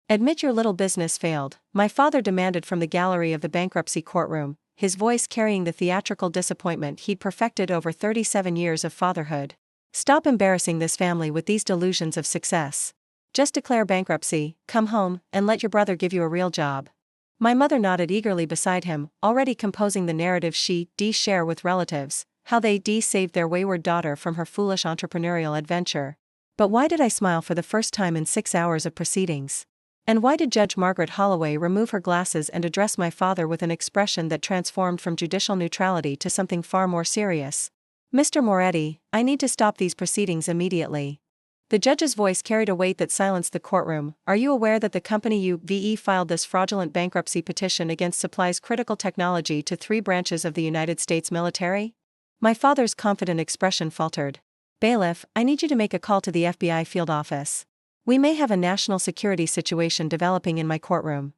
Admit your little business failed, my father demanded from the gallery of the bankruptcy courtroom, his voice carrying the theatrical disappointment he'd perfected over 37 years of fatherhood. Stop embarrassing this family with these delusions of success. Just declare bankruptcy, come home, and let your brother give you a real job. My mother nodded eagerly beside him, already composing the narrative she'd share with relatives, how they'd saved their wayward daughter from her foolish entrepreneurial adventure. But why did I smile for the first time in 6 hours of proceedings? And why did Judge Margaret Holloway remove her glasses and address my father with an expression that transformed from judicial neutrality to something far more serious? Mr. Moretti, I need to stop these proceedings immediately. The judge's voice carried a weight that silenced the courtroom. Are you aware that the company you filed this fraudulent bankruptcy petition against supplies critical technology to 3 branches of the United States military? My father's confident expression faltered. Bailiff, I need you to make a call to the FBI field office. We may have a national security situation developing in my courtroom.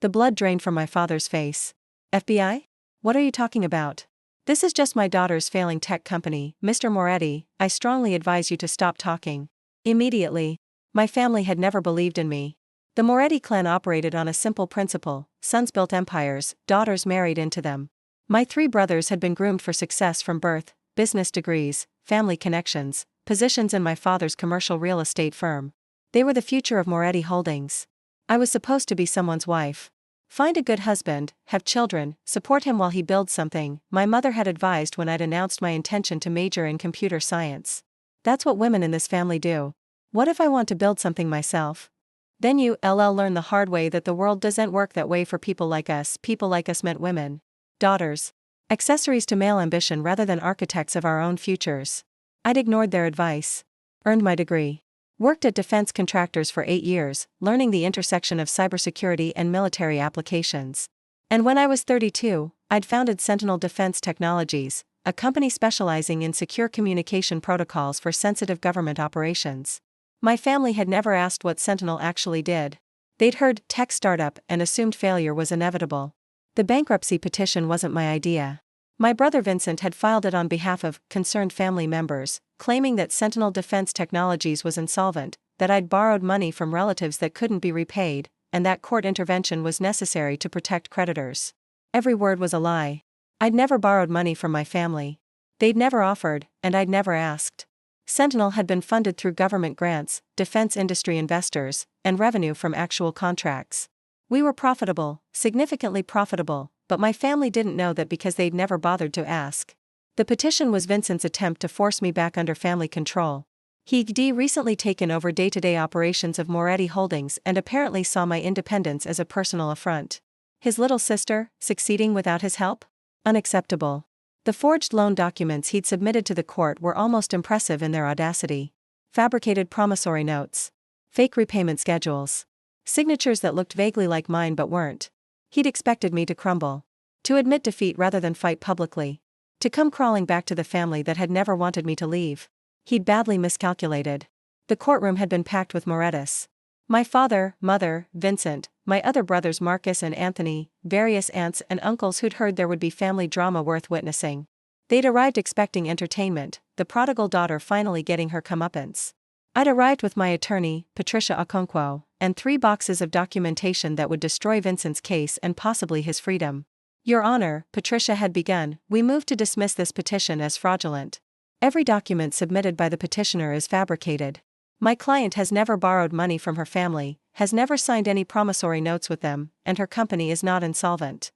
The blood drained from my father's face. FBI? What are you talking about? This is just my daughter's failing tech company. Mr. Moretti, I strongly advise you to stop talking. Immediately. My family had never believed in me. The Moretti clan operated on a simple principle: sons built empires, daughters married into them. My 3 brothers had been groomed for success from birth: business degrees, family connections, positions in my father's commercial real estate firm. They were the future of Moretti Holdings. I was supposed to be someone's wife. Find a good husband, have children, support him while he builds something, my mother had advised when I'd announced my intention to major in computer science. That's what women in this family do. What if I want to build something myself? Then you learn the hard way that the world doesn't work that way for people like us. People like us meant women. Daughters. Accessories to male ambition rather than architects of our own futures. I'd ignored their advice. Earned my degree. Worked at defense contractors for 8 years, learning the intersection of cybersecurity and military applications. And when I was 32, I'd founded Sentinel Defense Technologies, a company specializing in secure communication protocols for sensitive government operations. My family had never asked what Sentinel actually did. They'd heard tech startup and assumed failure was inevitable. The bankruptcy petition wasn't my idea. My brother Vincent had filed it on behalf of concerned family members, claiming that Sentinel Defense Technologies was insolvent, that I'd borrowed money from relatives that couldn't be repaid, and that court intervention was necessary to protect creditors. Every word was a lie. I'd never borrowed money from my family. They'd never offered, and I'd never asked. Sentinel had been funded through government grants, defense industry investors, and revenue from actual contracts. We were profitable, significantly profitable, but my family didn't know that because they'd never bothered to ask. The petition was Vincent's attempt to force me back under family control. He'd recently taken over day-to-day operations of Moretti Holdings and apparently saw my independence as a personal affront. His little sister, succeeding without his help? Unacceptable. The forged loan documents he'd submitted to the court were almost impressive in their audacity. Fabricated promissory notes. Fake repayment schedules. Signatures that looked vaguely like mine but weren't. He'd expected me to crumble. To admit defeat rather than fight publicly. To come crawling back to the family that had never wanted me to leave. He'd badly miscalculated. The courtroom had been packed with Morettis. My father, mother, Vincent, my other brothers Marcus and Anthony, various aunts and uncles who'd heard there would be family drama worth witnessing. They'd arrived expecting entertainment, the prodigal daughter finally getting her comeuppance. I'd arrived with my attorney, Patricia Okonkwo, and 3 boxes of documentation that would destroy Vincent's case and possibly his freedom. Your Honor, Patricia had begun, we move to dismiss this petition as fraudulent. Every document submitted by the petitioner is fabricated. My client has never borrowed money from her family, has never signed any promissory notes with them, and her company is not insolvent.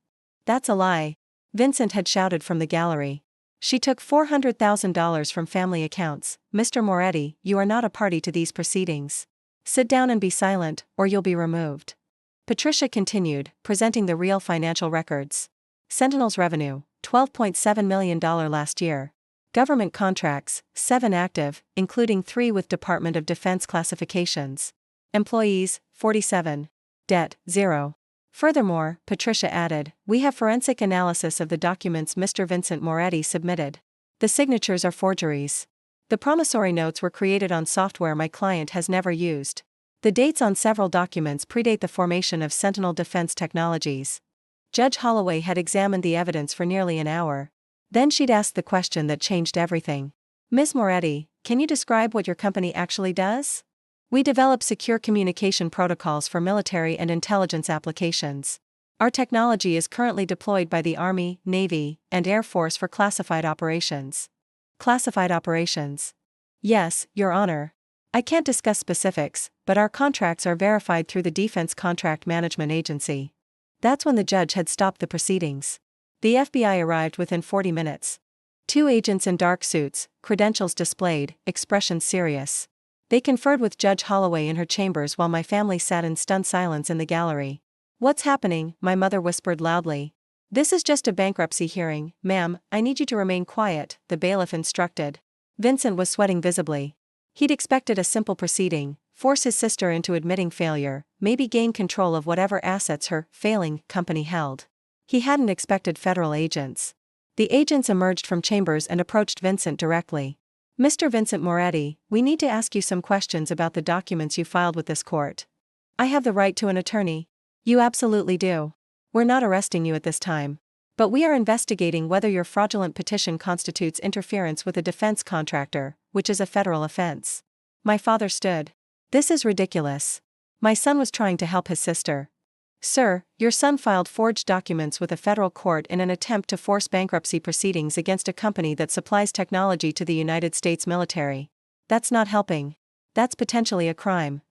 That's a lie. Vincent had shouted from the gallery. She took $400,000 from family accounts. Mr. Moretti, you are not a party to these proceedings. Sit down and be silent, or you'll be removed. Patricia continued, presenting the real financial records. Sentinel's revenue, $12.7 million last year. Government contracts, 7 active, including 3 with Department of Defense classifications. Employees, 47. Debt, 0. Furthermore, Patricia added, we have forensic analysis of the documents Mr. Vincent Moretti submitted. The signatures are forgeries. The promissory notes were created on software my client has never used. The dates on several documents predate the formation of Sentinel Defense Technologies. Judge Holloway had examined the evidence for nearly an hour. Then she'd asked the question that changed everything. Ms. Moretti, can you describe what your company actually does? We develop secure communication protocols for military and intelligence applications. Our technology is currently deployed by the Army, Navy, and Air Force for classified operations. Classified operations. Yes, Your Honor. I can't discuss specifics, but our contracts are verified through the Defense Contract Management Agency. That's when the judge had stopped the proceedings. The FBI arrived within 40 minutes. 2 agents in dark suits, credentials displayed, expressions serious. They conferred with Judge Holloway in her chambers while my family sat in stunned silence in the gallery. "What's happening?" my mother whispered loudly. "This is just a bankruptcy hearing, ma'am. I need you to remain quiet," the bailiff instructed. Vincent was sweating visibly. He'd expected a simple proceeding, force his sister into admitting failure, maybe gain control of whatever assets her failing company held. He hadn't expected federal agents. The agents emerged from chambers and approached Vincent directly. "Mr. Vincent Moretti, we need to ask you some questions about the documents you filed with this court." "I have the right to an attorney." "You absolutely do. We're not arresting you at this time. But we are investigating whether your fraudulent petition constitutes interference with a defense contractor, which is a federal offense." My father stood. "This is ridiculous. My son was trying to help his sister." "Sir, your son filed forged documents with a federal court in an attempt to force bankruptcy proceedings against a company that supplies technology to the United States military. That's not helping. That's potentially a crime."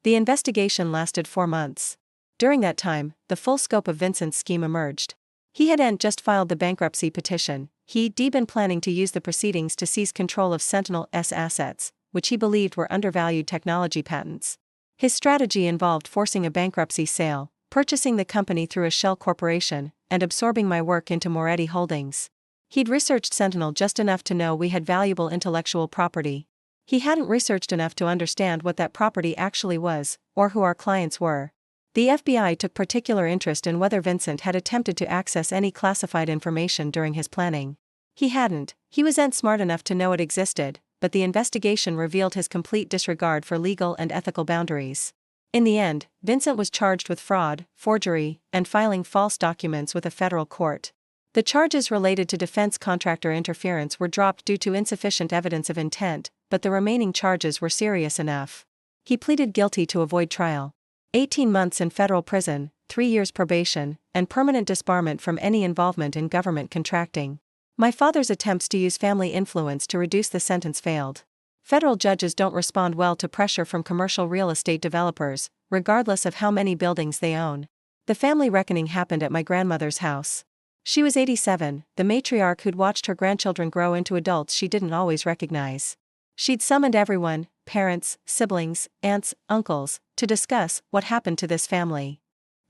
The investigation lasted 4 months. During that time, the full scope of Vincent's scheme emerged. He hadn't just filed the bankruptcy petition, he'd been planning to use the proceedings to seize control of Sentinel's assets, which he believed were undervalued technology patents. His strategy involved forcing a bankruptcy sale, purchasing the company through a shell corporation, and absorbing my work into Moretti Holdings. He'd researched Sentinel just enough to know we had valuable intellectual property. He hadn't researched enough to understand what that property actually was, or who our clients were. The FBI took particular interest in whether Vincent had attempted to access any classified information during his planning. He hadn't. He wasn't smart enough to know it existed, but the investigation revealed his complete disregard for legal and ethical boundaries. In the end, Vincent was charged with fraud, forgery, and filing false documents with a federal court. The charges related to defense contractor interference were dropped due to insufficient evidence of intent, but the remaining charges were serious enough. He pleaded guilty to avoid trial. 18 months in federal prison, 3 years probation, and permanent disbarment from any involvement in government contracting. My father's attempts to use family influence to reduce the sentence failed. Federal judges don't respond well to pressure from commercial real estate developers, regardless of how many buildings they own. The family reckoning happened at my grandmother's house. She was 87, the matriarch who'd watched her grandchildren grow into adults she didn't always recognize. She'd summoned everyone, parents, siblings, aunts, uncles, to discuss what happened to this family.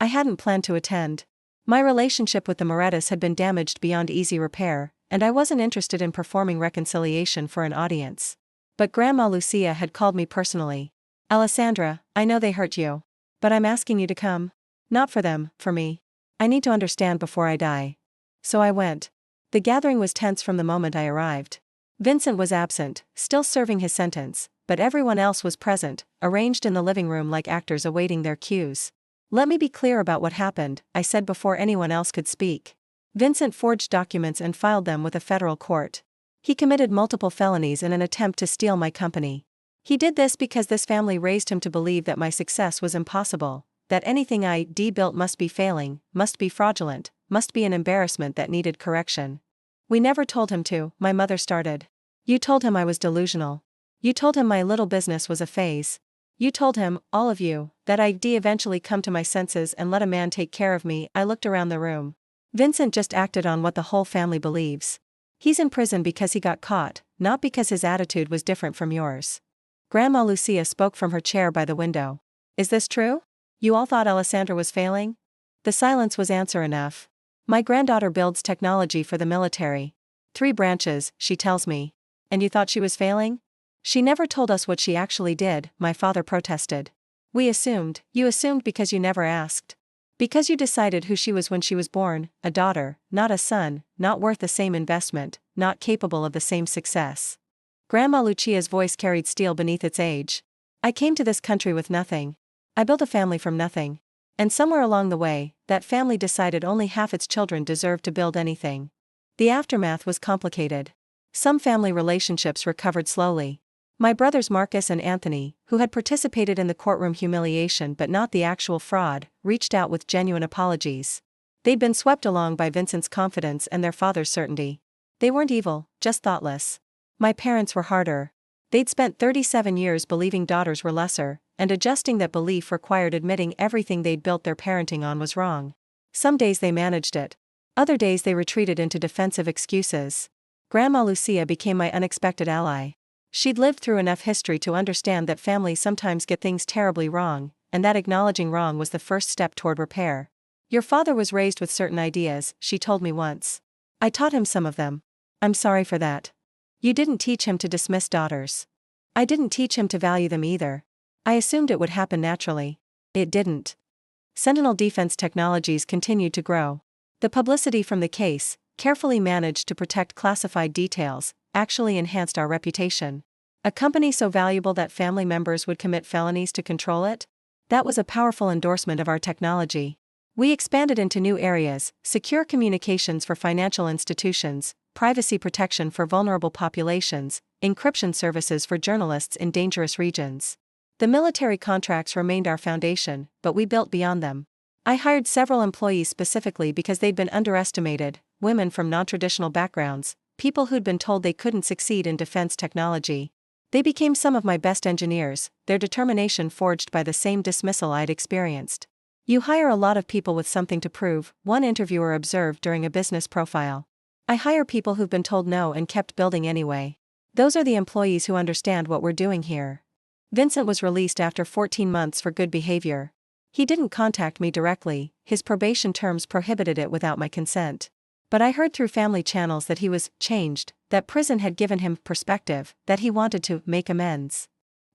I hadn't planned to attend. My relationship with the Morettis had been damaged beyond easy repair, and I wasn't interested in performing reconciliation for an audience. But Grandma Lucia had called me personally. "Alessandra, I know they hurt you. But I'm asking you to come. Not for them, for me. I need to understand before I die." So I went. The gathering was tense from the moment I arrived. Vincent was absent, still serving his sentence, but everyone else was present, arranged in the living room like actors awaiting their cues. "Let me be clear about what happened," I said before anyone else could speak. Vincent forged documents and filed them with a federal court. He committed multiple felonies in an attempt to steal my company. He did this because this family raised him to believe that my success was impossible, that anything I built must be failing, must be fraudulent, must be an embarrassment that needed correction. "We never told him to," my mother started. "You told him I was delusional. You told him my little business was a phase. You told him, all of you, that I'd eventually come to my senses and let a man take care of me." I looked around the room. Vincent just acted on what the whole family believes. He's in prison because he got caught, not because his attitude was different from yours. Grandma Lucia spoke from her chair by the window. "Is this true? You all thought Alessandra was failing?" The silence was answer enough. "My granddaughter builds technology for the military. 3 branches, she tells me. And you thought she was failing?" "She never told us what she actually did," my father protested. "We assumed. You assumed because you never asked. Because you decided who she was when she was born, a daughter, not a son, not worth the same investment, not capable of the same success." Grandma Lucia's voice carried steel beneath its age. "I came to this country with nothing. I built a family from nothing. And somewhere along the way, that family decided only half its children deserved to build anything. The aftermath was complicated. Some family relationships recovered slowly. My brothers Marcus and Anthony, who had participated in the courtroom humiliation but not the actual fraud, reached out with genuine apologies. They'd been swept along by Vincent's confidence and their father's certainty. They weren't evil, just thoughtless. My parents were harder. They'd spent 37 years believing daughters were lesser, and adjusting that belief required admitting everything they'd built their parenting on was wrong. Some days they managed it. Other days they retreated into defensive excuses. Grandma Lucia became my unexpected ally. She'd lived through enough history to understand that families sometimes get things terribly wrong, and that acknowledging wrong was the first step toward repair. Your father was raised with certain ideas, she told me once. I taught him some of them. I'm sorry for that. You didn't teach him to dismiss daughters. I didn't teach him to value them either. I assumed it would happen naturally. It didn't. Sentinel defense technologies continued to grow. The publicity from the case, carefully managed to protect classified details, actually enhanced our reputation. A company so valuable that family members would commit felonies to control it? That was a powerful endorsement of our technology. We expanded into new areas: secure communications for financial institutions, privacy protection for vulnerable populations, encryption services for journalists in dangerous regions. The military contracts remained our foundation, but we built beyond them. I hired several employees specifically because they'd been underestimated: women from non-traditional backgrounds, people who'd been told they couldn't succeed in defense technology. They became some of my best engineers, their determination forged by the same dismissal I'd experienced. You hire a lot of people with something to prove, one interviewer observed during a business profile. I hire people who've been told no and kept building anyway. Those are the employees who understand what we're doing here. Vincent was released after 14 months for good behavior. He didn't contact me directly, his probation terms prohibited it without my consent. But I heard through family channels that he was changed, that prison had given him perspective, that he wanted to make amends.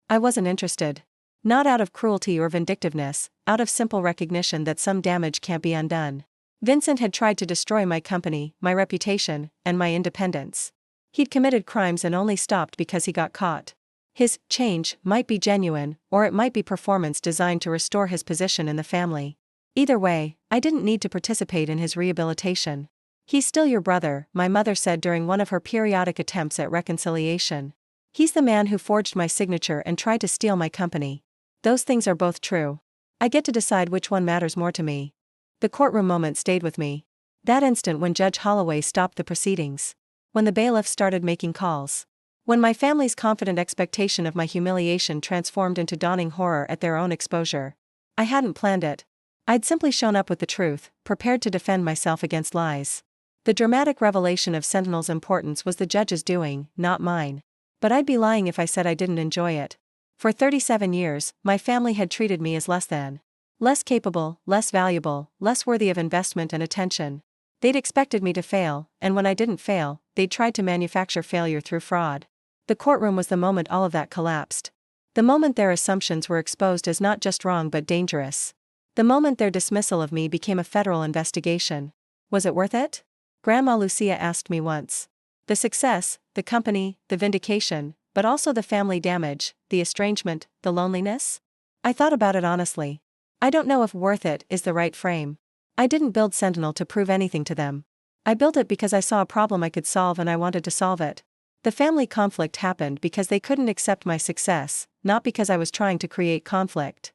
I wasn't interested. Not out of cruelty or vindictiveness, out of simple recognition that some damage can't be undone. Vincent had tried to destroy my company, my reputation, and my independence. He'd committed crimes and only stopped because he got caught. His change might be genuine, or it might be performance designed to restore his position in the family. Either way, I didn't need to participate in his rehabilitation. He's still your brother, my mother said during one of her periodic attempts at reconciliation. He's the man who forged my signature and tried to steal my company. Those things are both true. I get to decide which one matters more to me. The courtroom moment stayed with me. That instant when Judge Holloway stopped the proceedings. When the bailiff started making calls. When my family's confident expectation of my humiliation transformed into dawning horror at their own exposure. I hadn't planned it. I'd simply shown up with the truth, prepared to defend myself against lies. The dramatic revelation of Sentinel's importance was the judge's doing, not mine. But I'd be lying if I said I didn't enjoy it. For 37 years, my family had treated me as less than. Less capable, less valuable, less worthy of investment and attention. They'd expected me to fail, and when I didn't fail, they'd tried to manufacture failure through fraud. The courtroom was the moment all of that collapsed. The moment their assumptions were exposed as not just wrong but dangerous. The moment their dismissal of me became a federal investigation. Was it worth it? Grandma Lucia asked me once. The success, the company, the vindication, but also the family damage, the estrangement, the loneliness? I thought about it honestly. I don't know if worth it is the right frame. I didn't build Sentinel to prove anything to them. I built it because I saw a problem I could solve and I wanted to solve it. The family conflict happened because they couldn't accept my success, not because I was trying to create conflict.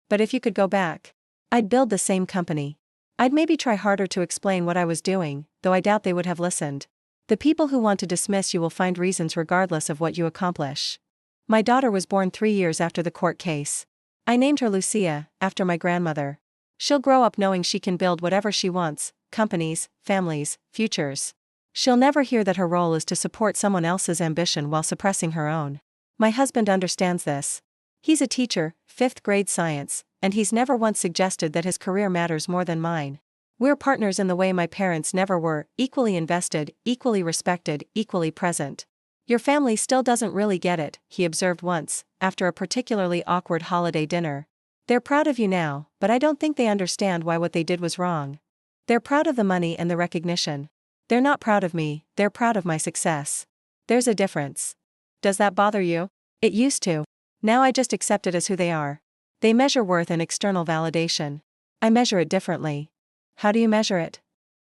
But if you could go back, I'd build the same company. I'd maybe try harder to explain what I was doing, though I doubt they would have listened. The people who want to dismiss you will find reasons regardless of what you accomplish. My daughter was born 3 years after the court case. I named her Lucia, after my grandmother. She'll grow up knowing she can build whatever she wants: companies, families, futures. She'll never hear that her role is to support someone else's ambition while suppressing her own. My husband understands this. He's a teacher, 5th grade science, and he's never once suggested that his career matters more than mine. We're partners in the way my parents never were: equally invested, equally respected, equally present. Your family still doesn't really get it, he observed once, after a particularly awkward holiday dinner. They're proud of you now, but I don't think they understand why what they did was wrong. They're proud of the money and the recognition. They're not proud of me, they're proud of my success. There's a difference. Does that bother you? It used to. Now I just accept it as who they are. They measure worth in external validation. I measure it differently. How do you measure it?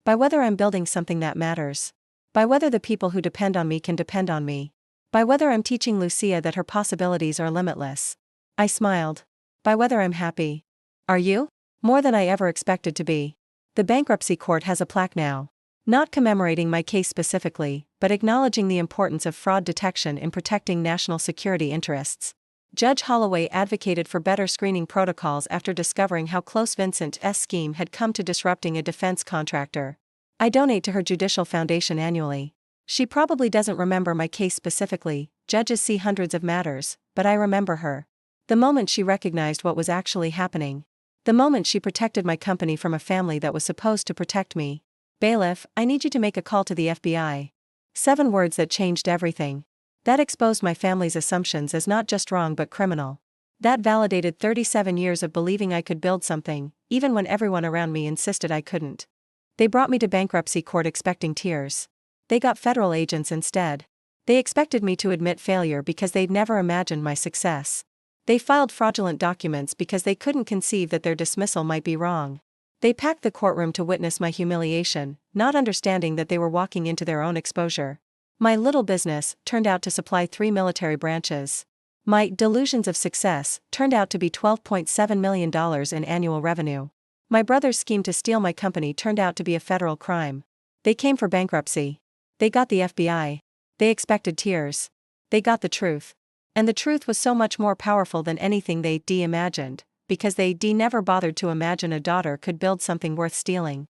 By whether I'm building something that matters. By whether the people who depend on me can depend on me. By whether I'm teaching Lucia that her possibilities are limitless. I smiled. By whether I'm happy. Are you? More than I ever expected to be. The bankruptcy court has a plaque now. Not commemorating my case specifically, but acknowledging the importance of fraud detection in protecting national security interests. Judge Holloway advocated for better screening protocols after discovering how close Vincent's scheme had come to disrupting a defense contractor. I donate to her judicial foundation annually. She probably doesn't remember my case specifically, judges see hundreds of matters, but I remember her. The moment she recognized what was actually happening. The moment she protected my company from a family that was supposed to protect me. Bailiff, I need you to make a call to the FBI. 7 words that changed everything. That exposed my family's assumptions as not just wrong but criminal. That validated 37 years of believing I could build something, even when everyone around me insisted I couldn't. They brought me to bankruptcy court expecting tears. They got federal agents instead. They expected me to admit failure because they'd never imagined my success. They filed fraudulent documents because they couldn't conceive that their dismissal might be wrong. They packed the courtroom to witness my humiliation, not understanding that they were walking into their own exposure. My little business turned out to supply 3 military branches. My delusions of success turned out to be $12.7 million in annual revenue. My brother's scheme to steal my company turned out to be a federal crime. They came for bankruptcy. They got the FBI. They expected tears. They got the truth. And the truth was so much more powerful than anything they imagined, because they never bothered to imagine a daughter could build something worth stealing.